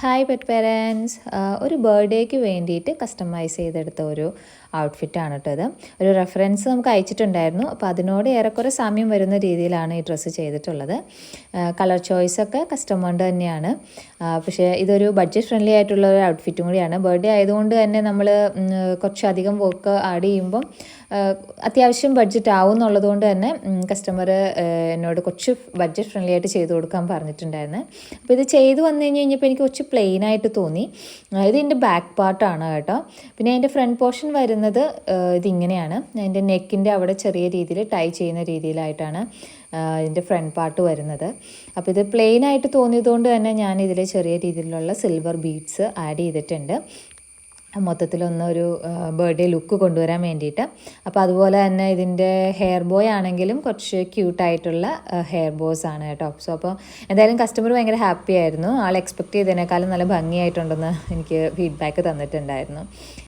Hi pet parents. ഒരു ബർത്ത്ഡേക്ക് വേണ്ടിയിട്ട് കസ്റ്റമൈസ് ചെയ്തെടുത്ത ഒരു ഔട്ട്ഫിറ്റാണ് കേട്ടോ ഇത്. ഒരു റെഫറൻസ് നമുക്ക് അയച്ചിട്ടുണ്ടായിരുന്നു. അപ്പോൾ അതിനോട് ഏറെക്കുറെ സാമ്യം വരുന്ന രീതിയിലാണ് ഈ ഡ്രസ്സ് ചെയ്തിട്ടുള്ളത്. കളർ ചോയ്സൊക്കെ കസ്റ്റമറിൻ്റെ തന്നെയാണ്. പക്ഷേ ഇതൊരു ബഡ്ജറ്റ് ഫ്രണ്ട്ലി ആയിട്ടുള്ള ഒരു ഔട്ട്ഫിറ്റും കൂടിയാണ്. ബർത്ത്ഡേ ആയതുകൊണ്ട് തന്നെ നമ്മൾ കുറച്ചധികം വർക്ക് ആഡ് ചെയ്യുമ്പം അത്യാവശ്യം ബഡ്ജറ്റ് ആവും എന്നുള്ളതുകൊണ്ട് തന്നെ കസ്റ്റമർ എന്നോട് കുറച്ച് ബഡ്ജറ്റ് ഫ്രണ്ട്ലി ആയിട്ട് ചെയ്ത് കൊടുക്കാൻ പറഞ്ഞിട്ടുണ്ടായിരുന്നു. അപ്പോൾ ഇത് ചെയ്ത് വന്നു കഴിഞ്ഞപ്പോൾ എനിക്ക് കുറച്ച് പ്ലെയിൻ ആയിട്ട് തോന്നി. ഇതിൻ്റെ ബാക്ക് പാർട്ടാണ് കേട്ടോ. പിന്നെ അതിൻ്റെ ഫ്രണ്ട് പോർഷൻ വരുന്നത് ഇതിങ്ങനെയാണ്. അതിൻ്റെ നെക്കിൻ്റെ അവിടെ ചെറിയ രീതിയിൽ ടൈ ചെയ്യുന്ന രീതിയിലായിട്ടാണ് ഇതിൻ്റെ ഫ്രണ്ട് പാർട്ട് വരുന്നത്. അപ്പോൾ ഇത് പ്ലെയിൻ ആയിട്ട് തോന്നിയതുകൊണ്ട് തന്നെ ഞാൻ ഇതിൽ ചെറിയ രീതിയിലുള്ള സിൽവർ ബീഡ്സ് ആഡ് ചെയ്തിട്ടുണ്ട്, മൊത്തത്തിലൊന്നൊരു ബർത്ത്ഡേ ലുക്ക് കൊണ്ടുവരാൻ വേണ്ടിയിട്ട്. അപ്പോൾ അതുപോലെ തന്നെ ഇതിൻ്റെ ഹെയർ ബോയ് ആണെങ്കിലും കുറച്ച് ക്യൂട്ടായിട്ടുള്ള ഹെയർ ബോസ് ആണ് കേട്ടോ. സോ അപ്പോൾ എന്തായാലും കസ്റ്റമർ ഭയങ്കര ഹാപ്പി ആയിരുന്നു. ആൾ എക്സ്പെക്റ്റ് ചെയ്തതിനേക്കാളും നല്ല ഭംഗിയായിട്ടുണ്ടെന്ന് എനിക്ക് ഫീഡ്ബാക്ക് തന്നിട്ടുണ്ടായിരുന്നു.